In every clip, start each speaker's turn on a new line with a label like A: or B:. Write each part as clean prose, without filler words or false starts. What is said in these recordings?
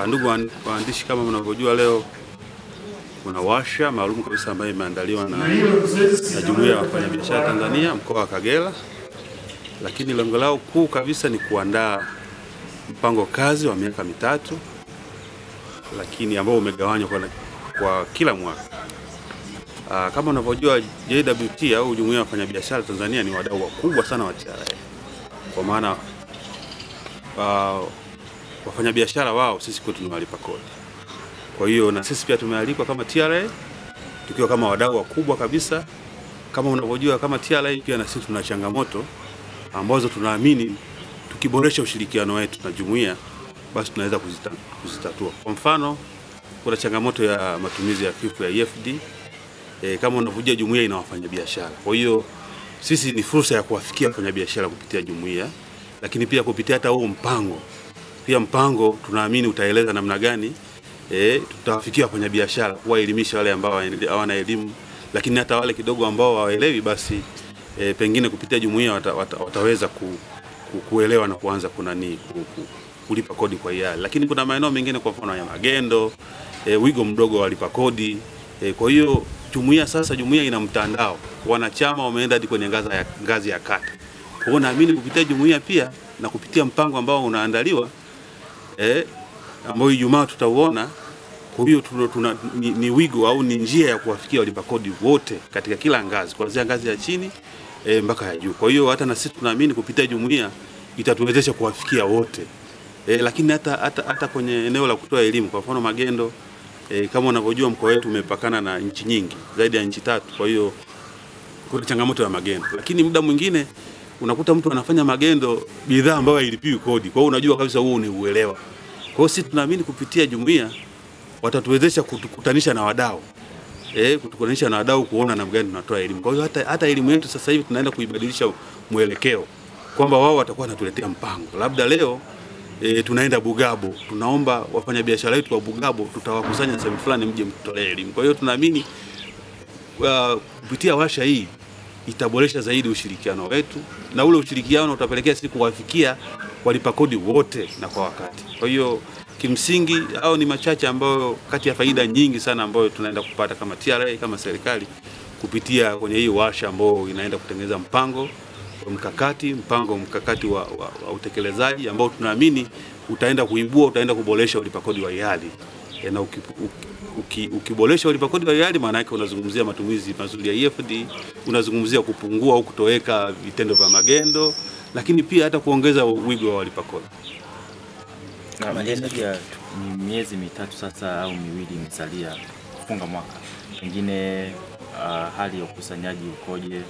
A: Ndugu waandishi, kama mnavyojua leo kuna warsha maalum kabisa ambayo imeandaliwa na Jumuiya ya Wafanyabiashara Tanzania mkoa wa Kagera, lakini lengo lao kuu kabisa ni kuandaa mpango kazi wa miaka mitatu, lakini ambao umegawanywa kwa kila mwaka. Kama unavyojua JWT au Jumuiya ya Wafanyabiashara Tanzania ni wadau wakubwa sana wa TRA, kwa maana wafanyabiashara wao sisi kwetu tunawalipa kodi. Kwa hiyo na sisi pia tumealikwa kama TRA tukiwa kama wadau wakubwa kabisa. Kama unavyojua kama TRA pia na sisi tuna changamoto ambazo tunaamini tukiboresha ushirikiano wetu na jumuiya basi tunaweza kuzitatua. Kwa mfano, kuna changamoto ya matumizi ya fifu ya EFD. Kama unavyojua jumuiya ina wafanyabiashara. Kwa hiyo sisi ni fursa ya kuwafikia wafanyabiashara kupitia jumuiya, lakini pia kupitia hata huo mpango. Pia mpango tunaamini utaeleza namna gani tutawafikia wafanyabiashara, kuwaelimisha wale ambao hawana elimu, lakini hata wale kidogo ambao hawaelewi basi pengine kupitia jumuiya wataweza kuelewa na kuanza kulipa kodi kwa hiari. Lakini kuna maeneo mengine, kwa mfano ya magendo, wigo mdogo walipa kodi. Kwa hiyo jumuiya ina mtandao, wanachama wameenda hadi kwenye ngazi ya kata. Kwa hiyo naamini kupitia jumuiya pia na kupitia mpango ambao unaandaliwa ambao Ijumaa tutauona. Kwa hiyo ni wigo au ni njia ya kuwafikia walipa kodi wote katika kila ngazi, kuanzia ngazi ya chini mpaka ya juu. Kwa hiyo hata na sisi tunaamini kupitia jumuiya itatuwezesha kuwafikia wote. Lakini hata kwenye eneo la kutoa elimu, kwa mfano magendo, kama unavyojua mkoa wetu umepakana na nchi nyingi, zaidi ya nchi 3. Kwa hiyo kuna changamoto ya magendo. Lakini muda mwingine unakuta mtu anafanya magendo bidhaa ambayo hailipiwi kodi. Kwa hiyo unajua kabisa huo ni uelewa. Kwa hiyo sisi tunaamini kupitia jumuiya watatuwezesha kutukutanisha na wadau. Kutukutanisha na wadau kuona namna gani tunatoa elimu. Kwa hiyo hata elimu yetu sasa hivi tunaenda kuibadilisha mwelekeo, kwamba wao watakuwa wanatuletea mpango. Labda leo tunaenda Bugabo, tunaomba wafanyabiashara wetu wa Bugabo tutawakusanya sehemu fulani mje mtutolee elimu. Kwa hiyo tunaamini kupitia warsha hii itaboresha zaidi ushirikiano wetu, na ule ushirikiano utapelekea sisi kuwafikia walipa kodi wote na kwa wakati. Kwa hiyo kimsingi au ni machache ambayo kati ya faida nyingi sana ambayo tunaenda kupata kama TRA, kama serikali kupitia kwenye hii warsha ambayo inaenda kutengeneza mpango mkakati wa utekelezaji ambao tunaamini utaenda kuboresha walipa kodi wa hiari. Na ukiboresha walipa kodi wa hiari, maana yake unazungumzia matumizi mazuri ya EFD, unazungumzia kupungua au kutoweka vitendo vya magendo, lakini pia hata kuongeza wigo wa walipa kodi.
B: Na Malaysia ni miezi mitatu sasa au miwili imesalia kufunga mwaka. Pengine hali ya ukusanyaji ukoje?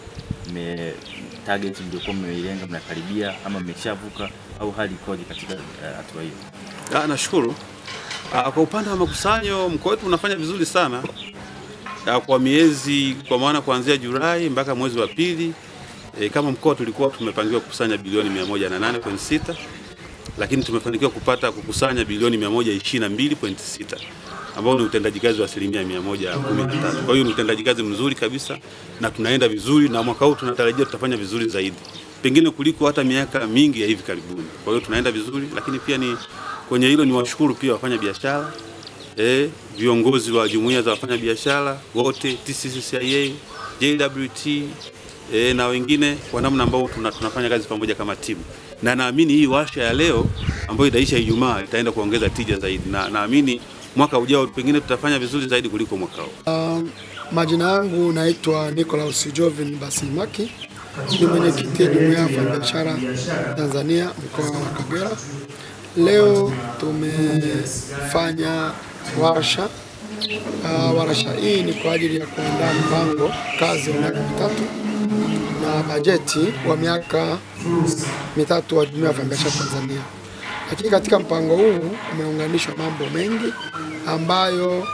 B: Target mliokuwa mmeilenga mnakaribia ama mmeshavuka, au hali ikoje katika hatua hiyo?
A: Nashukuru. Kwa upande wa makusanyo mkoa wetu unafanya vizuri sana. Kwa miezi, kwa maana kuanzia Julai mpaka mwezi wa pili, kama mkoa tulikuwa tumepangiwa kukusanya bilioni 108.6, lakini tumefanikiwa kukusanya bilioni 122.6, ambao ni utendaji kazi wa 113%. Kwa hiyo ni utendaji kazi mzuri kabisa na tunaenda vizuri, na mwaka huu tunatarajia tutafanya vizuri zaidi, pengine kuliko hata miaka mingi ya hivi karibuni. Kwa hiyo tunaenda vizuri, lakini pia ni kwenye hilo ni washukuru pia wafanya biashara, viongozi wa jumuiya za wafanya biashara wote, TCCIA, JWT, na wengine, kwa namna ambao tunafanya kazi pamoja kama timu. Na naamini hii warsha ya leo ambayo itaisha Ijumaa itaenda kuongeza tija zaidi, na naamini mwaka ujao pengine tutafanya vizuri zaidi kuliko mwaka huu.
C: Majina yangu naitwa Nicholas Jovin Basimaki, ni mwenyekiti wa Jumuiya ya Wafanyabiashara Tanzania mkoa wa Kagera. Leo tumefanya warsha. Warsha hii ni kwa ajili ya kuandaa mpango kazi wa miaka mitatu na bajeti wa miaka mitatu wa Jumuiya ya Wafanyabiashara Tanzania. Lakini katika mpango huu umeunganishwa mambo mengi ambayo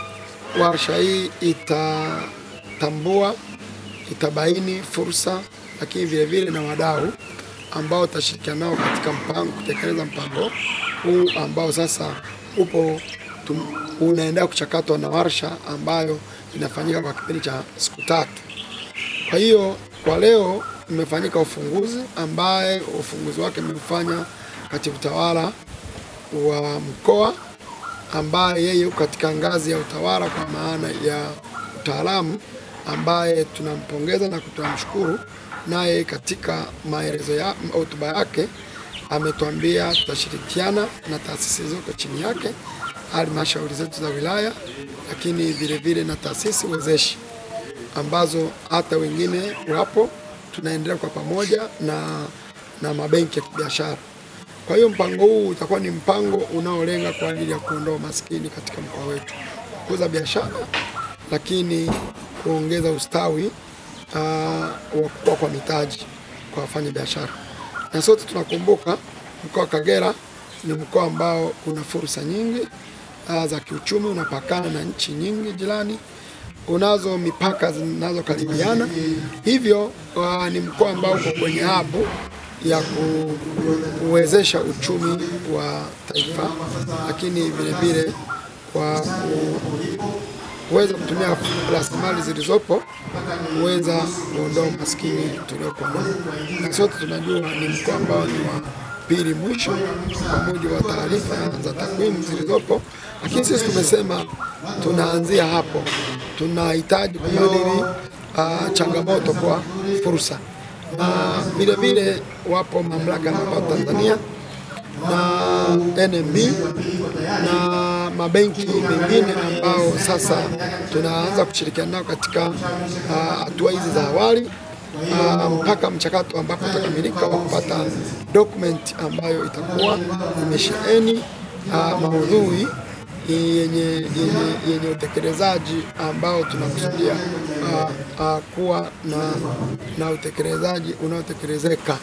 C: warsha hii itatambua, itabaini fursa, lakini vile vile na wadau ambao tutashirikiana nao katika kutekeleza mpango huu ambao sasa unaendelea kuchakatwa na warsha ambayo inafanyika kwa kipindi cha siku 3. Kwa hiyo kwa leo imefanyika ufunguzi, ambaye ufunguzi wake umefanya katibu tawala wa mkoa ambaye yeye yuko katika ngazi ya utawala kwa maana ya utaalamu, ambaye tunampongeza na kutamshukuru, naye katika maelezo ya hotuba yake ametuambia tutashirikiana na taasisi zoko chini yake, halmashauri zetu za wilaya, lakini vile vile na taasisi wezeshi ambazo hata wengine wapo, tunaendelea kwa pamoja na mabenki ya kibiashara. Kwa hiyo mpango huu utakuwa ni mpango unaolenga kwa ajili ya kuondoa maskini katika mkoa wetu, kukuza biashara, lakini kuongeza ustawi wa kukua kwa mitaji kwa wafanya biashara. Na sote tunakumbuka mkoa wa Kagera ni mkoa ambao una fursa nyingi za kiuchumi, unapakana na nchi nyingi jirani, unazo mipaka zinazokaribiana, hivyo ni mkoa ambao uko kwenye hapo ya kuwezesha uchumi wa taifa, lakini vile vile kwa kuweza kutumia rasilimali zilizopo kuweza kuondoa maskini tuliokuwa nao. Na sote tunajua ni mkoa ambao ni wa pili mwisho kwa mujibu wa taarifa za takwimu zilizopo, lakini sisi tumesema tunaanzia hapo, tunahitaji kubadili changamoto kwa fursa. Na vile vile wapo mamlaka ya mapato Tanzania na NMB na mabenki mengine ambao sasa tunaanza kushirikiana nao katika hatua hizi za awali mpaka mchakato ambapo utakamilika wa kupata document ambayo itakuwa imesheheni maudhui yenye utekelezaji ambao tunakusudia kuwa na utekelezaji unaotekelezeka.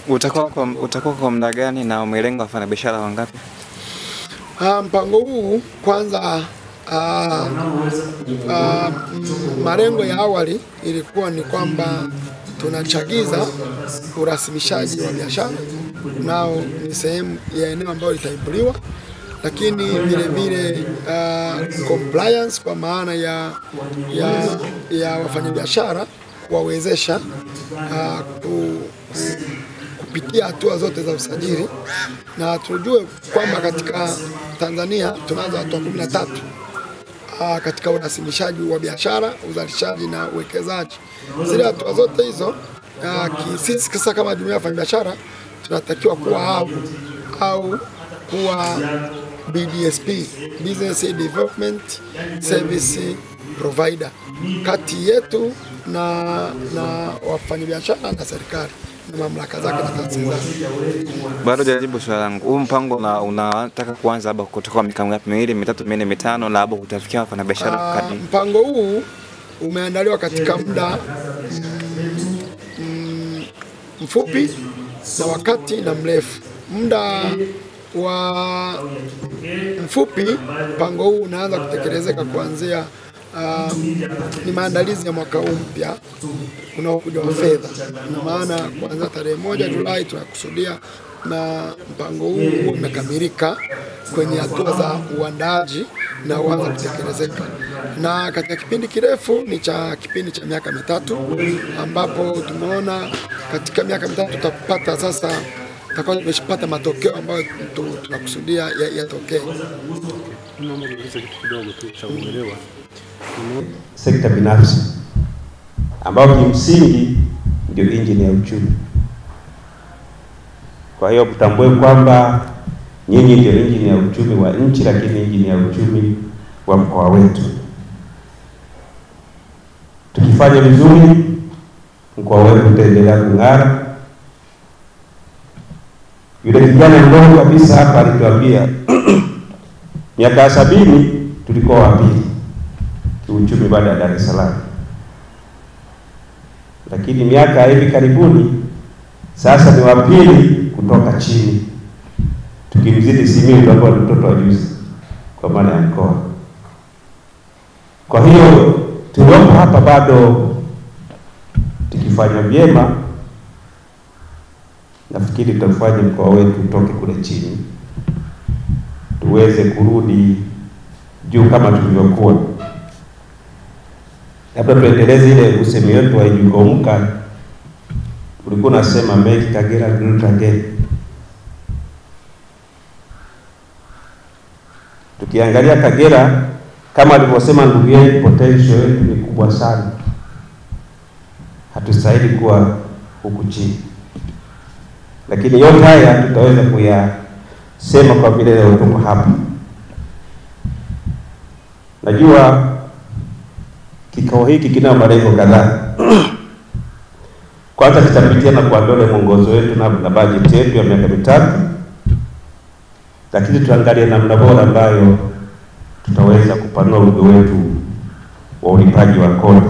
D: Utakuwa kwa muda gani na umelenga wafanyabiashara wangapi?
C: Mpango huu kwanza, malengo ya awali ilikuwa ni kwamba tunachagiza urasimishaji wa biashara, nao ni sehemu ya eneo ambayo litaibuliwa, lakini vile vile compliance kwa maana ya wafanyabiashara kuwawezesha kupitia hatua zote za usajili, na tujue kwamba katika Tanzania tunaanza hatua 13 katika urasimishaji wa biashara, uzalishaji na uwekezaji. Zile hatua zote hizo sisi sasa kama jumuiya ya wafanyabiashara tunatakiwa kuwa au kuwa BDSP, Business Development Service Provider, kati yetu na wafanyabiashara na serikali na mamlaka zake na taasisi zake.
D: Bado jaribu swali langu. Huu mpango unataka kuanza labda kutoka miaka mingapi? 2, 3, 4, 5 na labda kutafikia wafanyabiashara kadri?
C: Mpango huu umeandaliwa katika muda mfupi na wakati na mrefu. Muda wa mfupi, mpango huu unaanza kutekelezeka kuanzia ni maandalizi ya mwaka huu mpya unaokuja wa fedha, na maana kuanzia tarehe 1 Julai tunakusudia na mpango huu umekamilika kwenye hatua za uandaaji na uanza kutekelezeka. Na katika kipindi kirefu ni kipindi cha miaka 3, ambapo tumeona katika miaka 3 tutapata sasa tutakuwa tumeshapata matokeo ambayo tunakusudia yatokee.
E: Sekta binafsi ambayo kimsingi ndio injini ya uchumi. Kwa hiyo tutambue kwamba nyinyi ndio injini ya uchumi wa nchi, lakini injini ya uchumi wa mkoa wetu. Tukifanya vizuri, mkoa wetu utaendelea kung'ara. Yule kijana mdogo kabisa hapa alituambia miaka ya 70 tulikuwa wa pili kiuchumi baada ya Dar es Salaam, lakini miaka hivi karibuni sasa ni wa pili kutoka chini, tukimzidi Simiyu ambaye ni mtoto wa juzi kwa maana ya mkoa. Kwa hiyo tuliopo hapa bado tukifanya vyema, nafikiri tutafanya mkoa wetu utoke kule chini tuweze kurudi juu kama tulivyokuwa. Labda tuendeleze ile usemi wetu wa Ijukomka, ulikuwa unasema make Kagera great again. Tukiangalia Kagera, kama alivyosema ndugu yetu, potential yetu ni kubwa sana, hatustahili kuwa huku chini. Lakini yote haya tutaweza kuyasema kwa vile leo tuko hapa. Najua kikao hiki kina malengo kadhaa. Kwanza tutapitia na kuangalia mwongozo wetu na bajeti yetu ya miaka mitatu, lakini tuangalie namna bora ambayo tutaweza kupanua wigo wetu wa ulipaji wa kodi.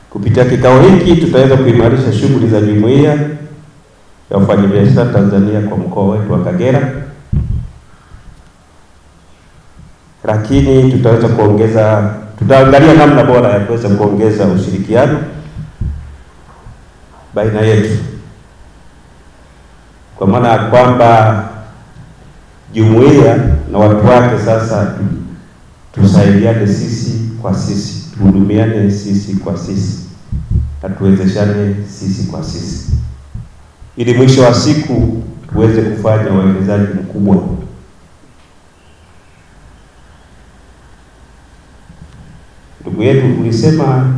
E: Kupitia kikao hiki tutaweza kuimarisha shughuli za jumuiya ya wafanyabiashara Tanzania kwa mkoa wetu wa Kagera, lakini tutaweza tutaangalia namna bora ya kuweza kuongeza ushirikiano baina yetu, kwa maana ya kwamba jumuiya na watu wake sasa tusaidiane sisi kwa sisi, tuhudumiane sisi kwa sisi, na tuwezeshane sisi kwa sisi, ili mwisho wa siku tuweze kufanya uwekezaji mkubwa. Ndugu yetu ulisema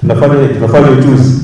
E: tunafanya ujuzi.